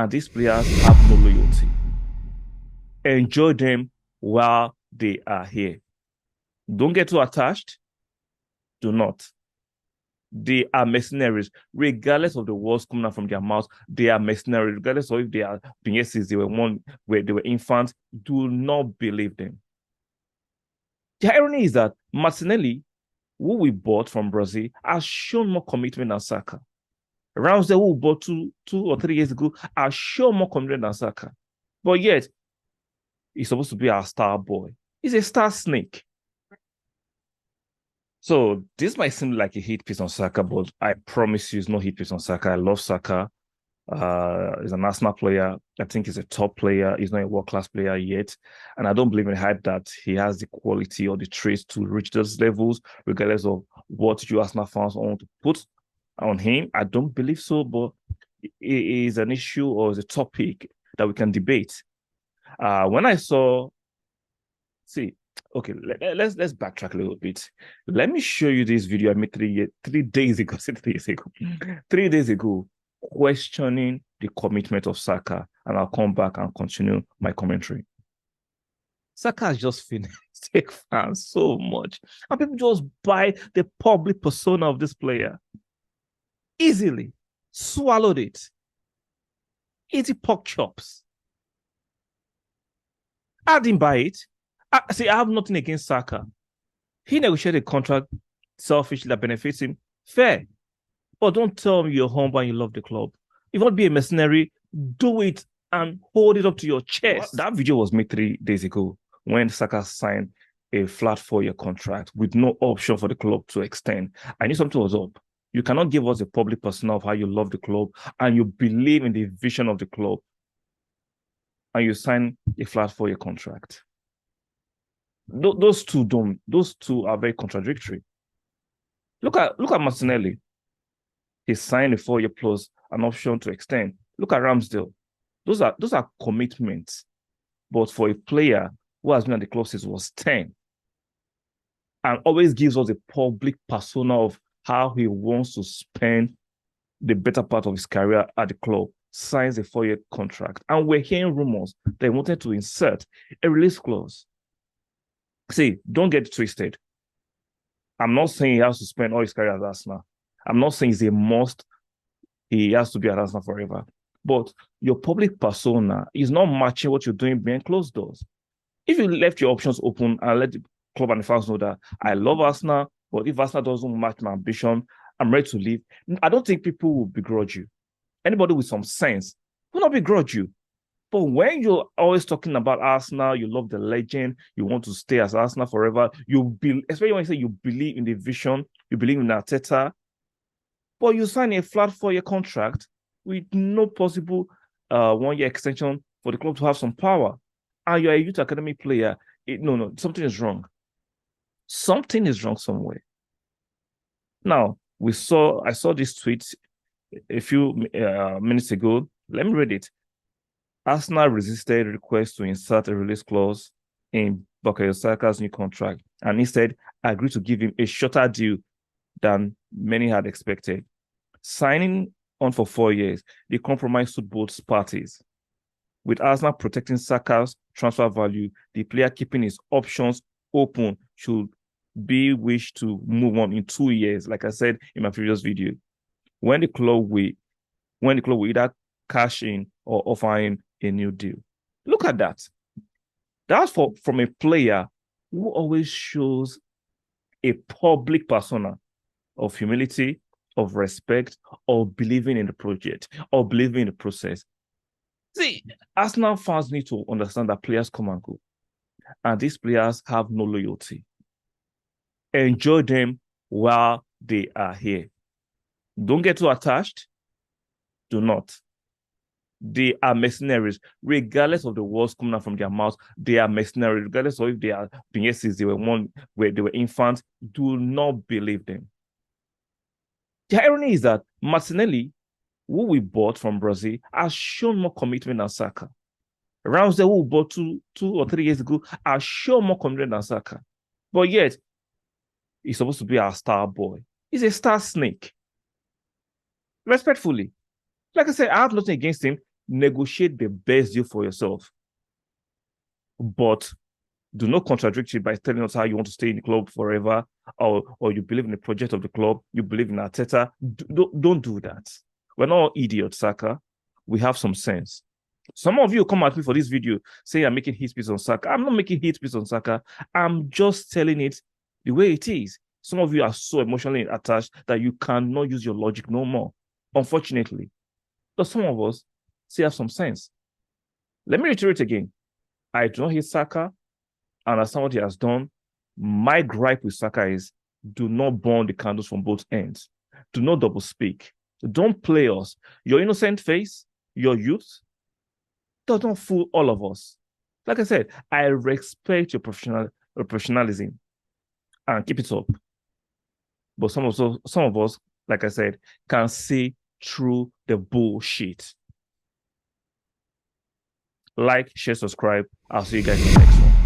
and these players have no loyalty. Enjoy them while they are here. Don't get too attached. Do not. They are mercenaries, regardless of the words coming out from their mouths. They are mercenaries, regardless of if they are finessing, they were one where they were infants. Do not believe them. The irony is that Martinelli, who we bought from Brazil, has shown more commitment than Saka. Ramsdale, who we bought 2 or 3 years ago, has shown more commitment than Saka. But yet, he's supposed to be our star boy. He's a star snake. So this might seem like a hit piece on Saka, but I promise you it's no hit piece on Saka. I love Saka. He's an Arsenal player. I think he's a top player. He's not a world-class player yet. And I don't believe in the hype that he has the quality or the traits to reach those levels, regardless of what you Arsenal fans want to put on him. I don't believe so, but it is an issue or is a topic that we can debate. When I saw, see, okay, let's backtrack a little bit. Let me show you this video I made 3 days ago. 3 days ago, 3 days ago, questioning the commitment of Saka, and I'll come back and continue my commentary. Saka has just finished take fans so much, and people just buy the public persona of this player easily, swallowed it, easy pork chops. I didn't buy it. I have nothing against Saka. He negotiated a contract selfishly that benefits him. Fair. But don't tell me you're humble and you love the club. If you want to be a mercenary, do it and hold it up to your chest. That video was made 3 days ago when Saka signed a flat 4-year contract with no option for the club to extend. I knew something was up. You cannot give us a public persona of how you love the club and you believe in the vision of the club and you sign a flat 4-year contract. Those two are very contradictory. Look at Martinelli. He signed a 4-year plus an option to extend. Look at Ramsdale. Those are commitments. But for a player who has been at the club since was 10 and always gives us a public persona of how he wants to spend the better part of his career at the club, signs a 4-year contract. And we're hearing rumors they wanted to insert a release clause. See, don't get twisted. I'm not saying he has to spend all his career at Arsenal. I'm not saying it's a must. He has to be at Arsenal forever. But your public persona is not matching what you're doing behind closed doors. If you left your options open and let the club and the fans know that I love Arsenal, but if Arsenal doesn't match my ambition, I'm ready to leave. I don't think people will begrudge you. Anybody with some sense will not begrudge you. But when you're always talking about Arsenal, you love the legend, you want to stay as Arsenal forever, especially when you say you believe in the vision, you believe in Arteta, but you sign a flat 4-year contract with no possible 1-year extension for the club to have some power, and you're a youth academy player, no, something is wrong. Something is wrong somewhere. Now, I saw this tweet a few minutes ago. Let me read it. Arsenal resisted request to insert a release clause in bukayo Saka's new contract and instead agreed to give him a shorter deal than many had expected. Signing on for 4 years, the compromise suited both parties. With Arsenal protecting Saka's transfer value, the player keeping his options open should be wished to move on in 2 years, like I said in my previous video. When the club will either cash in or offer him a new deal. Look at that. That's from a player who always shows a public persona of humility, of respect, of believing in the project, or believing in the process. See, Arsenal fans need to understand that players come and go, and these players have no loyalty. Enjoy them while they are here. Don't get too attached. Do not. They are mercenaries, regardless of the words coming out from their mouths. They are mercenaries, regardless of if they are finessing, they were one where they were infants. Do not believe them. The irony is that Martinelli, who we bought from Brazil, has shown more commitment than Saka. Ramsdale, who we bought 2 or 3 years ago, has shown more commitment than Saka. But yet, he's supposed to be our star boy. He's a star snake. Respectfully. Like I said, I have nothing against him. negotiate the best deal for yourself. But do not contradict it by telling us how you want to stay in the club forever, or you believe in the project of the club, you believe in Arteta. Don't do that. We're not idiots, Saka. We have some sense. Some of you come at me for this video saying I'm making hate speech on Saka. I'm not making hate speech on Saka. I'm just telling it the way it is. Some of you are so emotionally attached that you cannot use your logic no more, unfortunately. But some of us still have some sense. Let me reiterate again. I do not hate Saka. I understand what he has done. My gripe with Saka is do not burn the candles from both ends. Do not double speak. Don't play us. Your innocent face, your youth, does not fool all of us. Like I said, I respect your professionalism and keep it up. But some of us, like I said, can see through the bullshit. Like, share, subscribe. I'll see you guys in the next one.